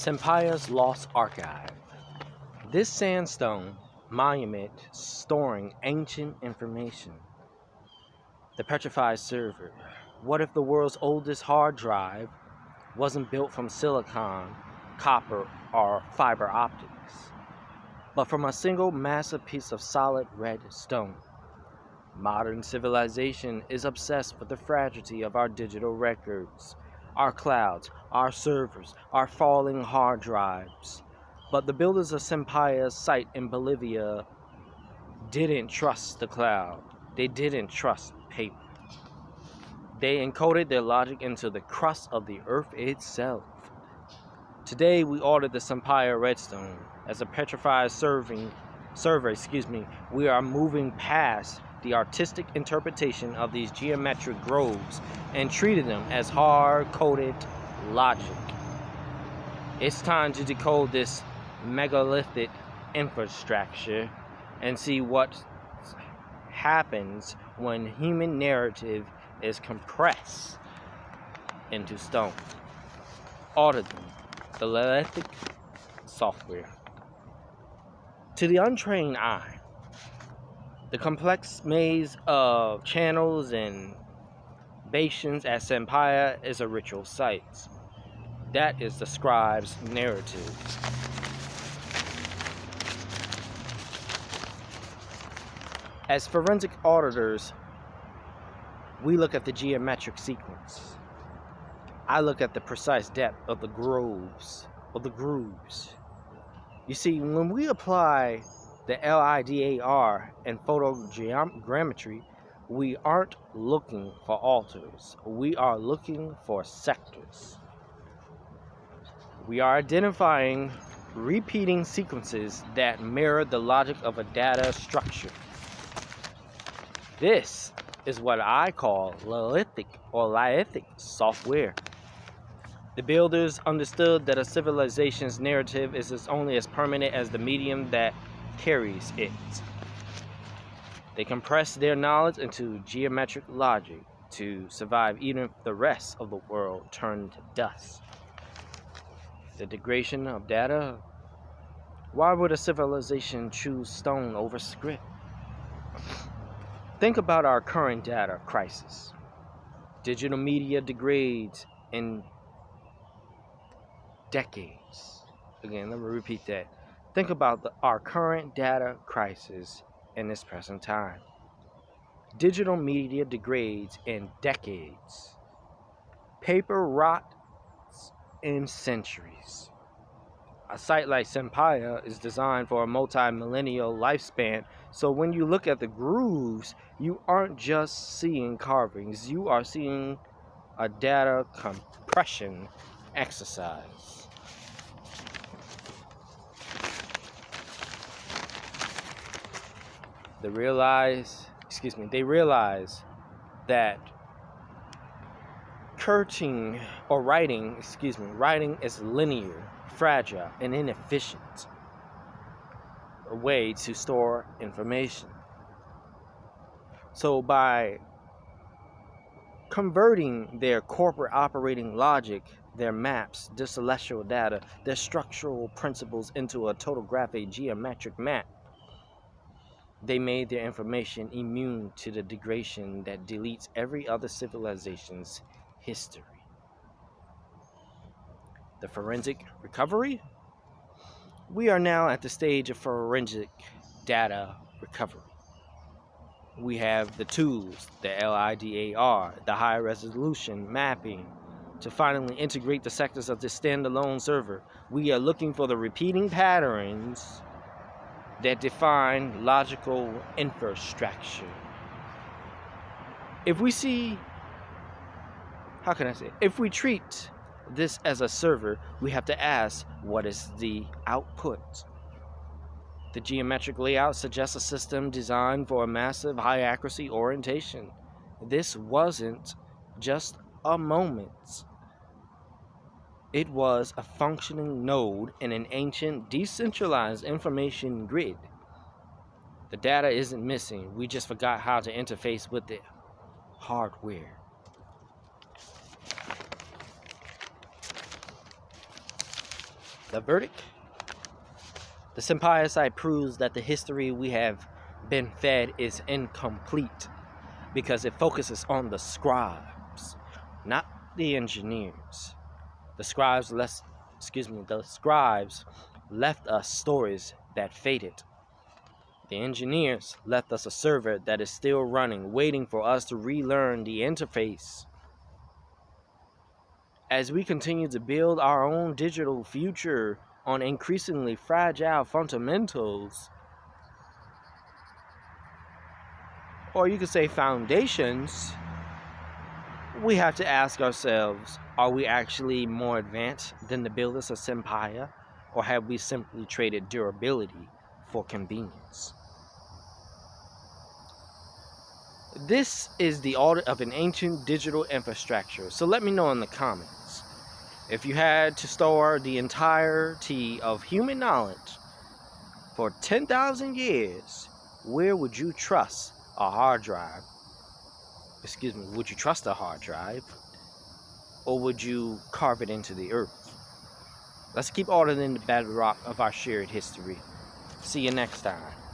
Samaipata's Lost Archive. This sandstone monument storing ancient information. The Petrified server. What if the world's oldest hard drive wasn't built from silicon, copper, or fiber optics, but from a single massive piece of solid red stone? Modern civilization is obsessed with the fragility of our digital records, our clouds, our servers, our falling hard drives. But the builders of Samaipata's site in Bolivia didn't trust the cloud. They didn't trust paper. They encoded their logic into the crust of the earth itself. Today we audit the Samaipata redstone. As a petrified server, we are moving past the artistic interpretation of these geometric groves and treated them as hard-coded logic. It's time to decode this megalithic infrastructure and see what happens when human narrative is compressed into stone. Audit, the Lithic software. To the untrained eye, the complex maze of channels and basins at Samaipata is a ritual site. That is the scribe's narrative. As forensic auditors, we look at the geometric sequence. I look at the precise depth of the grooves. You see, when we apply the LIDAR and photogrammetry, we aren't looking for altars. We are looking for sectors. We are identifying repeating sequences that mirror the logic of a data structure. This is what I call Lithic software. The builders understood that a civilization's narrative is only as permanent as the medium that carries it. They compressed their knowledge into geometric logic to survive even if the rest of the world turned to dust. The degradation of data. Why would a civilization choose stone over script? Think about our current data crisis. Digital media degrades in decades. Again, let me repeat that. Think about our current data crisis in this present time. Digital media degrades in decades. Paper rots in centuries. A site like Samaipata is designed for a multi-millennial lifespan, so when you look at the grooves, you aren't just seeing carvings, you are seeing a data compression exercise. They realize that writing is linear, fragile, and inefficient a way to store information. So by converting their corporate operating logic, their maps, their celestial data, their structural principles into a topographic geometric map, they made their information immune to the degradation that deletes every other civilization's history. The forensic recovery? We are now at the stage of forensic data recovery. We have the tools, the LIDAR, the high resolution mapping, to finally integrate the sectors of this standalone server. We are looking for the repeating patterns that define logical infrastructure. If we treat this as a server, we have to ask, what is the output? The geometric layout suggests a system designed for a massive high accuracy orientation. This wasn't just a moment. It was a functioning node in an ancient decentralized information grid. The data isn't missing, we just forgot how to interface with the hardware. The verdict? The Samaipata site proves that the history we have been fed is incomplete because it focuses on the scribes, not the engineers. The scribes left us stories that faded. The engineers left us a server that is still running, waiting for us to relearn the interface. As we continue to build our own digital future on increasingly fragile fundamentals, or you could say foundations, we have to ask ourselves, are we actually more advanced than the builders of Samaipata, or have we simply traded durability for convenience? This is the audit of an ancient digital infrastructure, so let me know in the comments. If you had to store the entirety of human knowledge for 10,000 years, where would you trust a hard drive? Would you trust a hard drive? Or would you carve it into the earth? Let's keep auditing the bedrock of our shared history. See you next time.